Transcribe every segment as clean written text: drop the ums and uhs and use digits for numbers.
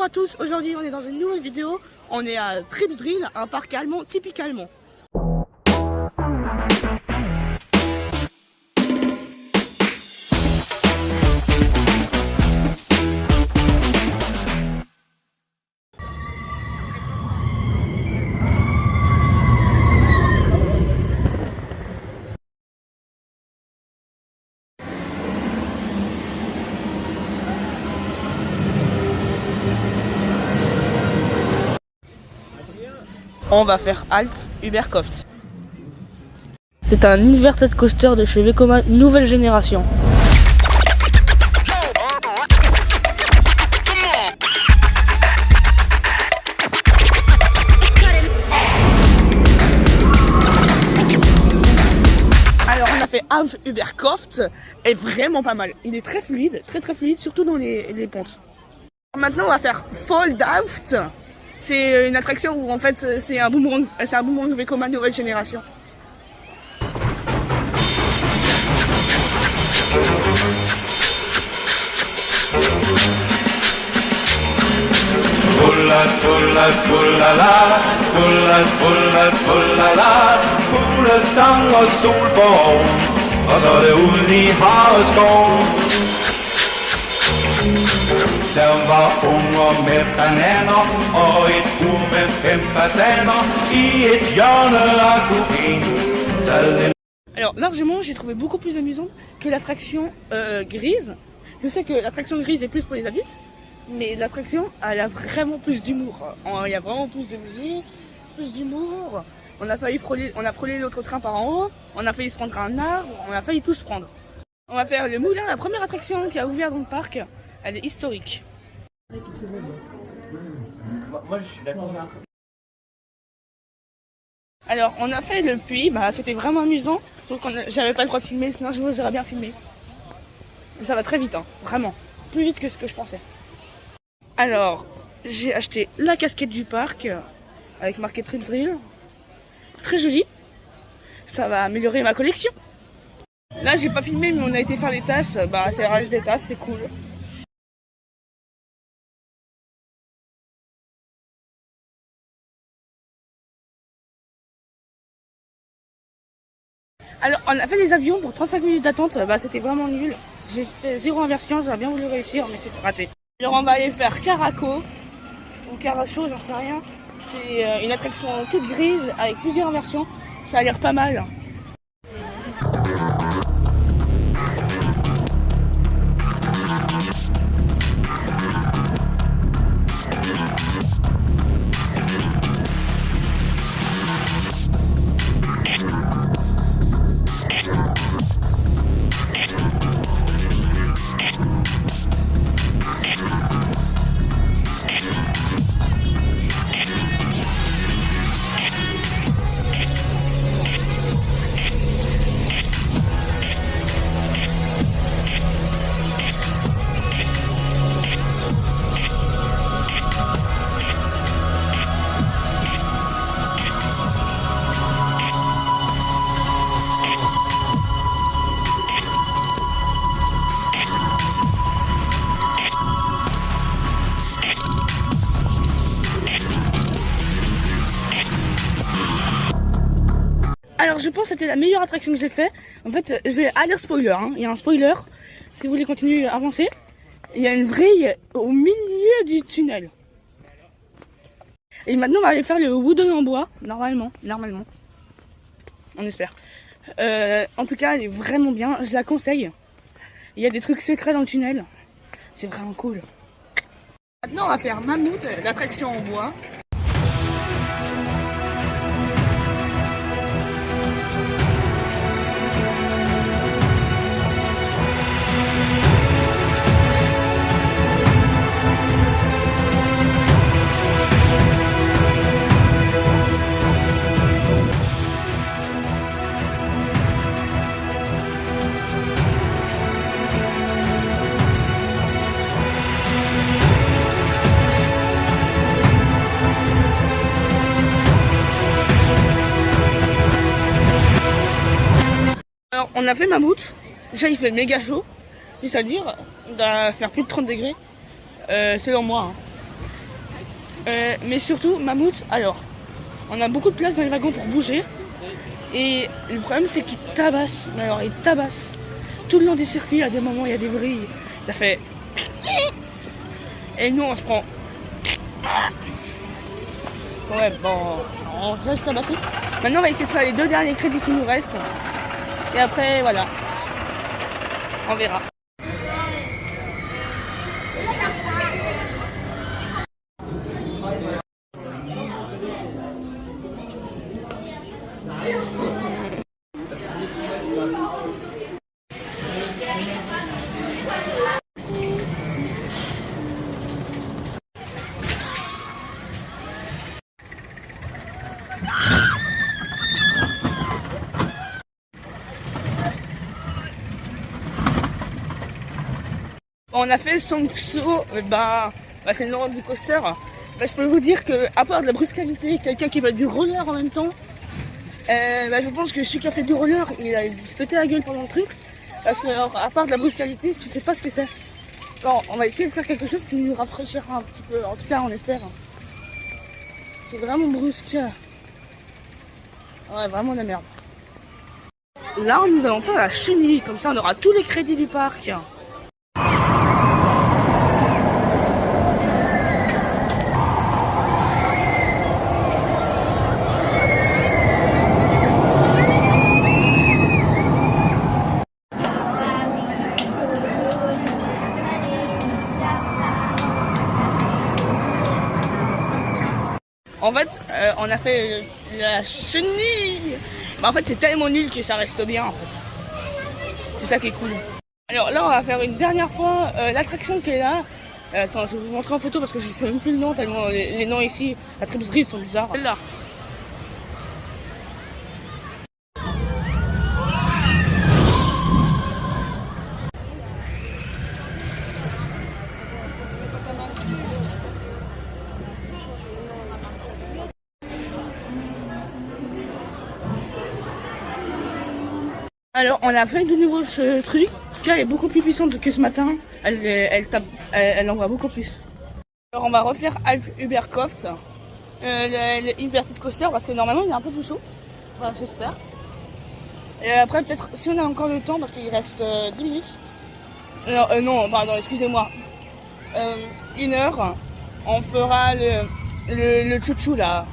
Bonjour à tous, aujourd'hui on est dans une nouvelle vidéo, on est à Tripsdrill, un parc allemand typique allemand. On va faire halte Ubercraft. C'est un inverted coaster de chez Vekoma nouvelle génération. Alors on a fait Half Ubercraft, est vraiment pas mal. Il est très fluide, très fluide, surtout dans les pentes. Maintenant on va faire Fall Daft. C'est une attraction où en fait c'est un boomerang de Vekoma nouvelle génération. Tulla, tulla, tullala, tulla, tulla, tullala, fuglesang og solbånd, og så er det ud i havets skov. Der var unger med bananer og et bur med 5 fasaner. I et hjørne af kupéen sad en... Alors largement j'ai trouvé beaucoup plus amusante que l'attraction grise. Je sais que l'attraction grise est plus pour les adultes, mais l'attraction elle a vraiment plus d'humour. Il y a vraiment plus de musique, plus d'humour. On a frôlé l'autre train par en haut, on a failli se prendre un arbre, on a failli tout se prendre. On va faire le moulin, la première attraction qui a ouvert dans le parc. Elle est historique. Moi je suis d'accord. Alors on a fait le puits, c'était vraiment amusant. Donc j'avais pas le droit de filmer, sinon je vous aurais bien filmé. Ça va très vite, hein, vraiment. Plus vite que ce que je pensais. Alors j'ai acheté la casquette du parc avec marqué Tripsdrill. Très jolie. Ça va améliorer ma collection. Là j'ai pas filmé mais on a été faire les tasses. Ça reste des tasses, c'est cool. Alors on a fait les avions pour 35 minutes d'attente, c'était vraiment nul. J'ai fait 0 inversion, j'aurais bien voulu réussir mais c'est raté. Alors on va aller faire Caraco ou Caracho, j'en sais rien. C'est une attraction toute grise avec plusieurs inversions, ça a l'air pas mal. Alors je pense que c'était la meilleure attraction que j'ai fait. En fait, je vais aller spoiler, hein. Il y a un spoiler. Si vous voulez continuer à avancer, il y a une vrille au milieu du tunnel. Et maintenant on va aller faire le wooden en bois, normalement. On espère. En tout cas, elle est vraiment bien, je la conseille. Il y a des trucs secrets dans le tunnel. C'est vraiment cool. Maintenant on va faire Mammouth, l'attraction en bois. Alors on a fait Mammouth, déjà il fait méga chaud, juste à dire, il doit faire plus de 30 degrés, selon moi. Hein. Mais surtout, Mammouth, alors, on a beaucoup de place dans les wagons pour bouger. Et le problème, c'est qu'ils tabassent. Mais alors, ils tabassent. Tout le long du circuit, à des moments, il y a des vrilles. Ça fait... Et nous, on se prend... Ouais, bon, on reste tabassé. Maintenant, on va essayer de faire les 2 derniers crédits qui nous restent. Et après, voilà. On verra. On a fait le Songso, c'est le nom du coaster. Je peux vous dire que, à part de la brusqualité, quelqu'un qui va du roller en même temps, je pense que celui qui a fait du roller, il a se pété la gueule pendant le truc. Parce que, alors, à part de la brusqualité, je sais pas ce que c'est. Alors, on va essayer de faire quelque chose qui nous rafraîchira un petit peu. En tout cas, on espère. C'est vraiment brusque. Ouais, vraiment de la merde. Là, nous allons faire la chenille. Comme ça, on aura tous les crédits du parc. En fait, on a fait la chenille. Mais en fait, c'est tellement nul que ça reste bien, en fait. C'est ça qui est cool. Alors là, on va faire une dernière fois l'attraction qui est là. Attends, je vais vous montrer en photo parce que je sais même plus le nom, tellement les noms ici, la Tripsdrill sont bizarres. Là. Alors, on a fait de nouveau ce truc. Elle est beaucoup plus puissante que ce matin. Elle envoie beaucoup plus. Alors, on va refaire Alf Ubercroft, le Inverted Coaster, parce que normalement, il est un peu plus chaud. Enfin, j'espère. Et après, peut-être, si on a encore le temps, parce qu'il reste 10 minutes. Non, pardon, excusez-moi. 1 heure, on fera le chouchou là.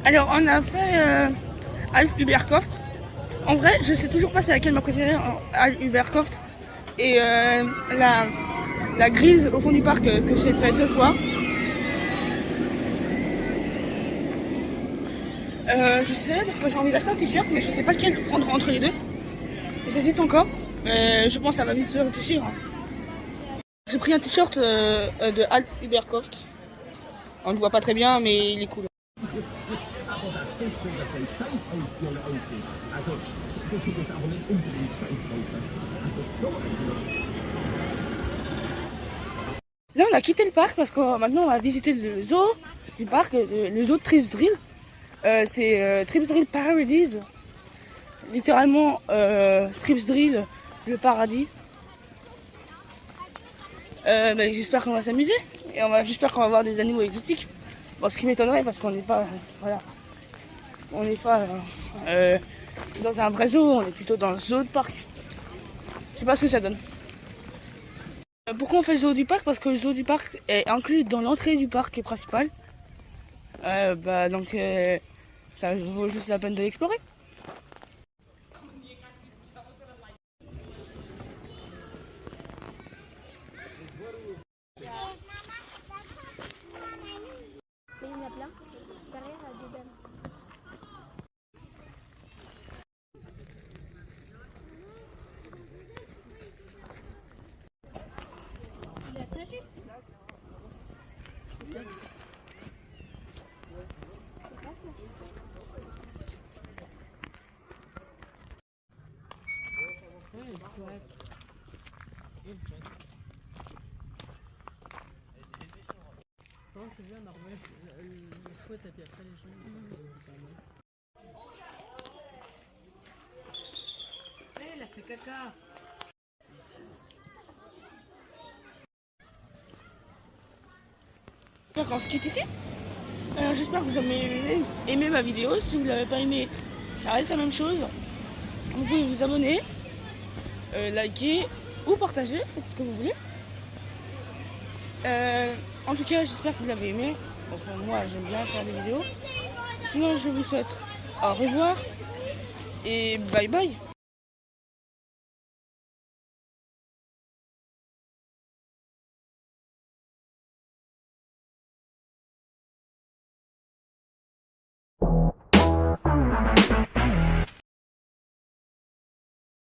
Alors, on a fait Alf Ubercroft. En vrai, je sais toujours pas c'est laquelle ma préférée, Alf Ubercroft. Et la grise au fond du parc que j'ai fait 2 fois. Je sais parce que j'ai envie d'acheter un t-shirt, mais je sais pas lequel prendre entre les deux. J'hésite encore. Je pense que ça va vite se réfléchir. J'ai pris un t-shirt de Alf Ubercroft. On le voit pas très bien, mais il est cool. Là, on a quitté le parc parce que maintenant on va visiter le zoo du parc, le zoo de Tripsdrill. C'est Tripsdrill Paradise. Littéralement, Tripsdrill, le paradis. J'espère qu'on va s'amuser et j'espère qu'on va voir des animaux exotiques. Bon, ce qui m'étonnerait parce qu'on n'est pas, on n'est pas dans un vrai zoo, on est plutôt dans le zoo de parc. Je sais pas ce que ça donne. Pourquoi on fait le zoo du parc? Parce que le zoo du parc est inclus dans l'entrée du parc principal. Donc ça vaut juste la peine de l'explorer. Mais il y en a plein. Derrière, il y a 2 dames. Il est attaché. C'est bien, normal, le chouette et puis après les gens. Elle a fait caca. Donc on se quitte ici. Alors j'espère que vous avez aimé ma vidéo. Si vous ne l'avez pas aimé, ça reste la même chose. Vous pouvez vous abonner, liker ou partager, faites ce que vous voulez. En tout cas, j'espère que vous l'avez aimé. Enfin, moi, j'aime bien faire des vidéos. Sinon, je vous souhaite au revoir et bye bye.